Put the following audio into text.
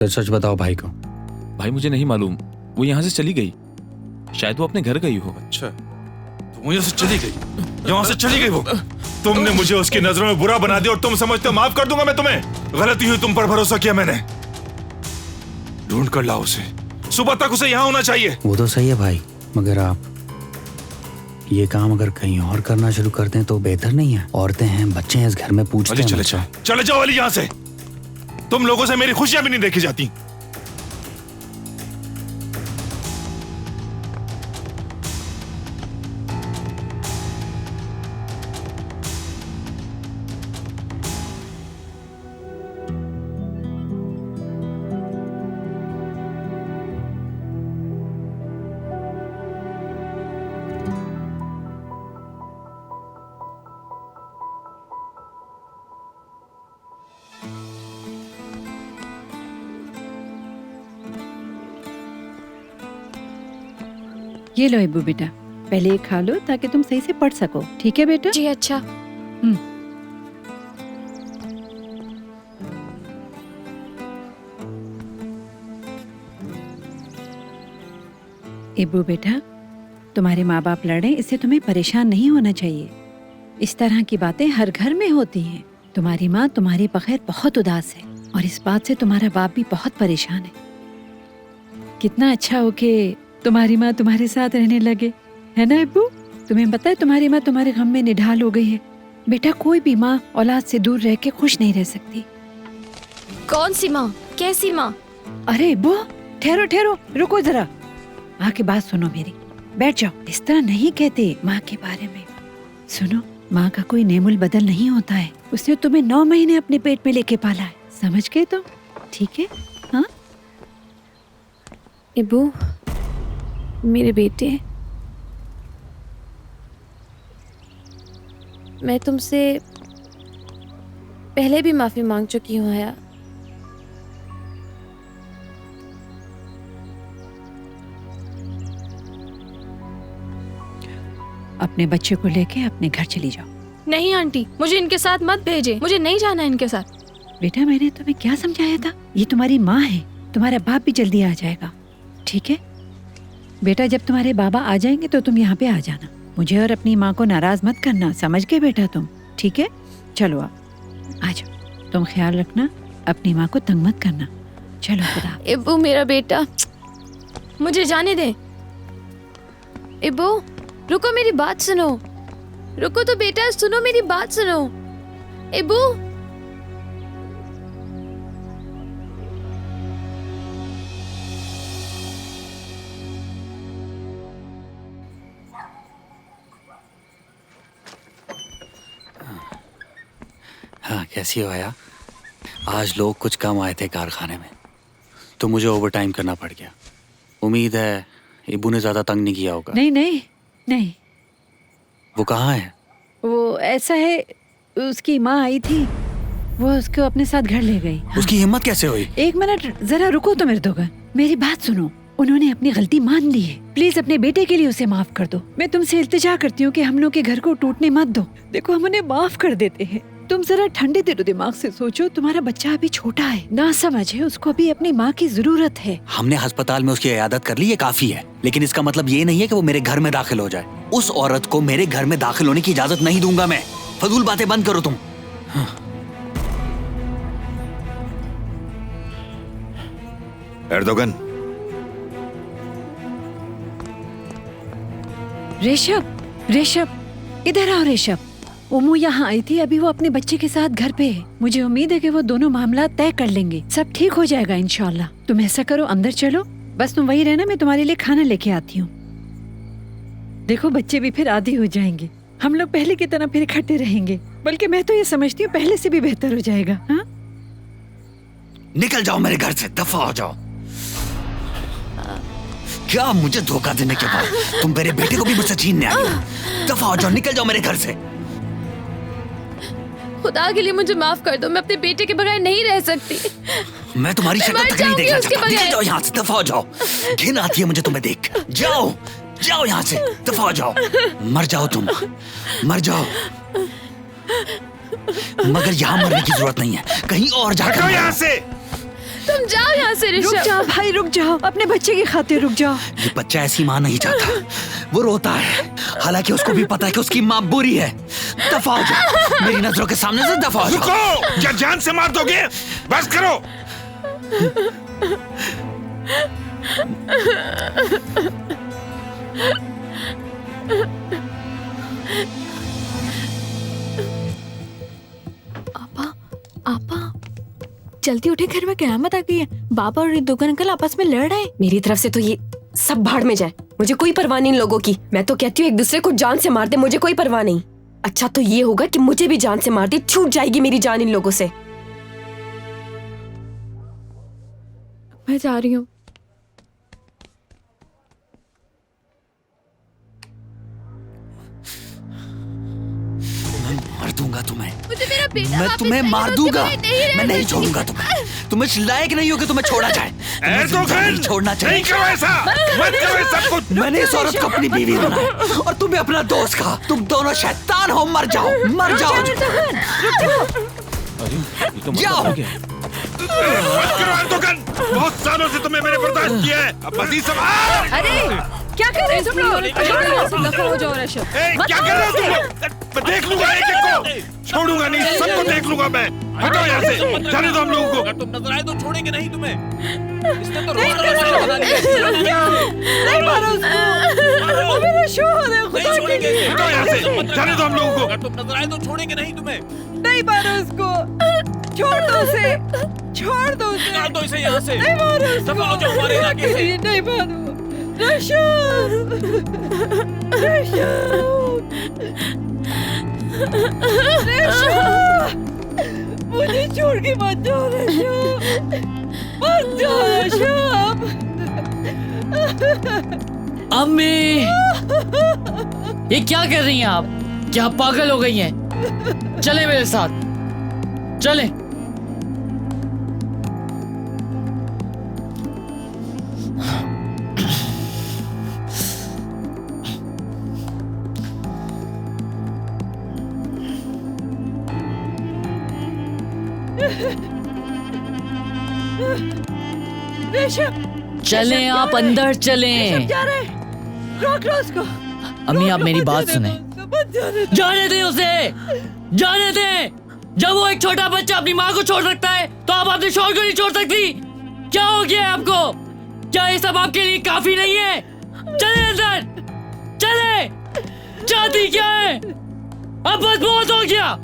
तो सच बताओ भाई को। भाई मुझे नहीं मालूम, वो यहाँ से चली गई, शायद वो अपने घर गई हो। अच्छा, तो वो यहाँ से चली गई, यहाँ से चली गई वो। तुमने मुझे उसकी नजरों में बुरा बना दिया और तुम समझते हो माफ कर दूंगा मैं तुम्हें? गलती हुई, तुम पर भरोसा किया मैंने। ढूंढ कर लाओ उसे, सुबह तक उसे यहाँ होना चाहिए। वो तो सही है भाई, मगर आप ये काम अगर कहीं और करना शुरू कर दें तो बेहतर नहीं है? औरतें हैं, बच्चे हैं इस घर में, पूछते हैं। चले जाओ अली यहाँ से। तुम लोगों से मेरी खुशियां भी नहीं देखी जाती। ये लो इब्बू बेटा, पहले ये खा लो ताकि तुम सही से पढ़ सको, ठीक है बेटा? जी अच्छा। इब्बू बेटा, तुम्हारे माँ बाप लड़े इससे तुम्हें परेशान नहीं होना चाहिए। इस तरह की बातें हर घर में होती हैं। तुम्हारी माँ तुम्हारे बगैर बहुत उदास है और इस बात से तुम्हारा बाप भी बहुत परेशान है। कितना अच्छा हो कि तुम्हारी माँ तुम्हारे साथ रहने लगे, है ना इब्बू? तुम्हें पता है तुम्हारी माँ तुम्हारे गम में निढाल हो गई है। बेटा, कोई भी माँ औलाद से दूर रह के खुश नहीं रह सकती। कौन सी माँ? कैसी माँ? अरे इब्बू, ठहरो ठहरो, रुको जरा, माँ की बात सुनो मेरी। बैठ जाओ। इस तरह नहीं कहते माँ के बारे में। सुनो, माँ का कोई नेमुल बदल नहीं होता है। उसने तुम्हें 9 महीने अपने पेट में लेके पाला है, समझ गए तुम? ठीक है? हाँ इब्बू, मेरे बेटे, मैं तुमसे पहले भी माफी मांग चुकी हूँ हया। अपने बच्चे को लेके अपने घर चली जाओ। नहीं आंटी, मुझे इनके साथ मत भेजे, मुझे नहीं जाना इनके साथ। बेटा, मैंने तुम्हें क्या समझाया था? ये तुम्हारी माँ है, तुम्हारा बाप भी जल्दी आ जाएगा, ठीक है? बेटा, जब तुम्हारे बाबा आ जाएंगे तो तुम यहाँ पे आ जाना। मुझे और अपनी माँ को नाराज मत करना, समझ गए बेटा तुम? ठीक है, चलो आप आ जाओ। तुम ख्याल रखना, अपनी माँ को तंग मत करना। चलो खुदा। इब्बू मेरा बेटा, मुझे जाने दे। इब्बू रुको, मेरी बात सुनो। रुको तो बेटा, सुनो मेरी बात सुनो। इब्बू, हाँ, कैसी हो आया? आज लोग कुछ कम आए थे कारखाने में, तो मुझे ओवर टाइम करना पड़ गया। उम्मीद है इब्बू ने ज्यादा तंग नहीं किया होगा। नहीं नहीं नहीं। वो कहाँ है? वो ऐसा है, उसकी माँ आई थी, वो उसको अपने साथ घर ले गई। हाँ। उसकी हिम्मत कैसे हुई? एक मिनट जरा रुको तो मेरे दोगन, मेरी बात सुनो। उन्होंने अपनी गलती मान ली है, प्लीज अपने बेटे के लिए उसे माफ कर दो। मैं तुमसे इल्तिजा करती हूँ कि हम लोग के घर को टूटने मत दो। देखो, हम उन्हें माफ कर देते हैं। तुम जरा ठंडे दिलो दिमाग से सोचो, तुम्हारा बच्चा अभी छोटा है, ना समझ है, उसको अभी अपनी माँ की जरूरत है। हमने अस्पताल में उसकी इयादत कर ली, ये काफी है, लेकिन इसका मतलब ये नहीं है कि वो मेरे घर में दाखिल हो जाए। उस औरत को मेरे घर में दाखिल होने की इजाजत नहीं दूंगा मैं। फजूल बातें बंद करो तुम। एर्दोगन, ऋषभ, ऋषभ, इधर आओ ऋषभ। उमू यहाँ आई थी, अभी वो अपने बच्चे के साथ घर पे है। मुझे उम्मीद है कि वो दोनों मामला तय कर लेंगे, सब ठीक हो जाएगा इंशाल्लाह। तुम ऐसा करो, अंदर चलो, बस तुम वही रहना, मैं तुम्हारे लिए खाना लेके आती हूँ। देखो, बच्चे भी फिर आदी हो जाएंगे, हम लोग पहले की तरह फिर इकट्ठे रहेंगे, बल्कि मैं तो ये समझती हूँ पहले से भी बेहतर हो जाएगा। हाँ, निकल जाओ मेरे घर से, दफा हो जाओ। क्या मुझे धोखा देने के बाद तुम मेरे बेटे को भी मुझसे छीनने आई हो? दफा हो जाओ, निकल जाओ मेरे घर से। खुदा के लिए मुझे माफ कर दो, मैं अपने बेटे के बगैर नहीं रह सकती। मैं तुम्हारी शक्ल तक नहीं देखना चाहता। निकल जाओ यहाँ से, दफा हो जाओ। घिन आती है मुझे तुम्हें देख। जाओ जाओ यहाँ से, दफा हो जाओ। मर जाओ तुम, मर जाओ। मगर यहाँ मरने की जरूरत नहीं है, कहीं और जाकर यहाँ से। तुम जाओ यहाँ से रुक ऋषभ। जाओ भाई, रुक जाओ, अपने बच्चे की खातिर रुक जाओ। ये बच्चा ऐसी माँ नहीं चाहता, वो रोता है, हालांकि उसको भी पता है कि उसकी माँ बुरी है। दफा हो जाओ मेरी नजरों के सामने से, दफा हो जाओ। रुको, क्या जान से मार दोगे? बस करो। आपा जल्दी उठे, घर में कयामत आ गई है। बाबा और दुगन अंकल आपस में लड़ रहे हैं। मेरी तरफ से तो ये सब भाड़ में जाए, मुझे कोई परवाह नहीं इन लोगों की। मैं तो कहती हूँ एक दूसरे को जान से मार दे, मुझे कोई परवाह नहीं। अच्छा तो ये होगा कि मुझे भी जान से मार दे, छूट जाएगी मेरी जान इन लोगों से। मैं जा रही हूँ। मार दूंगा तुम्हें, मुझे मेरा बेटा मैं वापस तुम्हें चाहिए, मार मैं दूंगा। उसके बिना नहीं रह मैं नहीं सकती। छोड़ूंगा तुम्हें, तुम इस लायक नहीं हो कि तुम्हें छोड़ा जाए। तुम्हें जिंदा नहीं छोड़ना नहीं चाहिए। करो ऐसा, मत करो ये सब कुछ। मैंने इस औरत को अपनी बीवी बनाया और तुम्हें अपना दोस्त कहा। तुम दोनों शैतान हो, मर जाओ, मर जाओ। अरे ये तो जाओ। मतलब हो गया। मत करो अर्दोगन, बहुत सालों से तुम्हें मैंने बर्दाश्त किया है, अब बस ये सब। अरे क्या कर रहे हो तुम लोग? दफा हो जाओ ऋषभ। ए, क्या कर रहे हो तुम लोग? मैं देख लूंगा एक एक को, छोड़ूंगा नहीं, सबको देख लूंगा मैं। हटो यहाँ से, जाने दो हम लोगों को। अगर तुम नजर आए तो छोड़ेंगे नहीं तुम्हें। इसने तो रोना बना लिया। नहीं मारो उसको, वो मेरा शो हो रहा है, खुदा के लिए। हटो यहाँ से, जाने दो हम लोगों को। अगर तुम नजर आए तो छोड़ेंगे नहीं तुम्हें। नहीं मारो उसको, छोड़ दो उसे, छोड़ दो उसे। निकाल दो इसे यहाँ से। नहीं मारो उसको, दफा हो जाओ हमारे इलाके से। नहीं मारो ऋषभ, ऋषभ, मुझे छोड़ के मत जाओ ऋषभ, मत जाओ ऋषभ। अम्मी, ये क्या कर रही हैं आप? क्या पागल हो गई हैं? चले मेरे साथ, चले। ऋषभ, चलें, आप अंदर ऋषभ चलें। जा रहे, रोक लो उसको। अम्मी आप मेरी बात मत सुने। जाने दो। जाने दे उसे, जाने दे। जब वो एक छोटा बच्चा अपनी माँ को छोड़ सकता है तो आप अपने शौहर को नहीं छोड़ सकती। क्या हो गया है आपको? क्या ये सब आपके लिए काफी नहीं है? चले अंदर, चले। चाहती क्या है? अब बस बहुत हो गया।